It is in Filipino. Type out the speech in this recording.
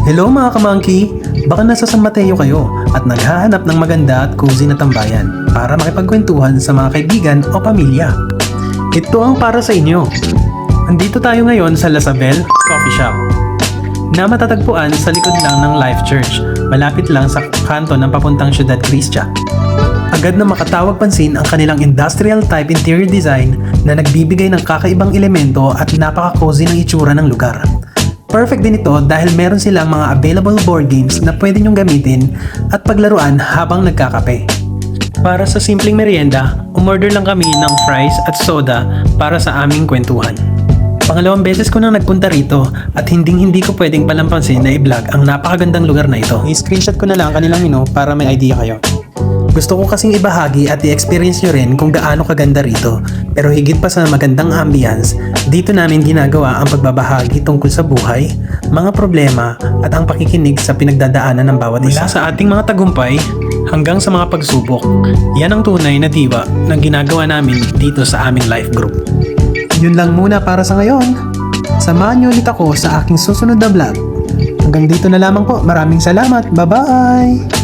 Hello mga kamangki! Baka nasa San Mateo kayo at naghahanap ng maganda at cozy na tambayan para makipagkwentuhan sa mga kaibigan o pamilya. Ito ang para sa inyo. Andito tayo ngayon sa Lasabel Coffee Shop na matatagpuan sa likod lang ng Life Church, malapit lang sa kanto ng papuntang Ciudad Cristia. Agad na makatawag pansin ang kanilang industrial type interior design na nagbibigay ng kakaibang elemento at napaka-cozy ng itsura ng lugar. Perfect din ito dahil meron silang mga available board games na pwede nyong gamitin at paglaruan habang nagkakape. Para sa simpleng merienda, umorder lang kami ng fries at soda para sa aming kwentuhan. Pangalawang beses ko nang nagpunta rito at hindi ko pwedeng palampasin na i-vlog ang napakagandang lugar na ito. I-screenshot ko na lang ang kanilang menu para may idea kayo. Gusto ko kasing ibahagi at i-experience nyo rin kung gaano kaganda rito. Pero higit pa sa magandang ambience, dito namin ginagawa ang pagbabahagi tungkol sa buhay, mga problema at ang pakikinig sa pinagdadaanan ng bawat isa. Mula sa ating mga tagumpay hanggang sa mga pagsubok, yan ang tunay na diwa ng ginagawa namin dito sa aming life group. Yun lang muna para sa ngayon. Samahan nyo ulit ako sa aking susunod na vlog. Hanggang dito na lamang po. Maraming salamat. Bye-bye!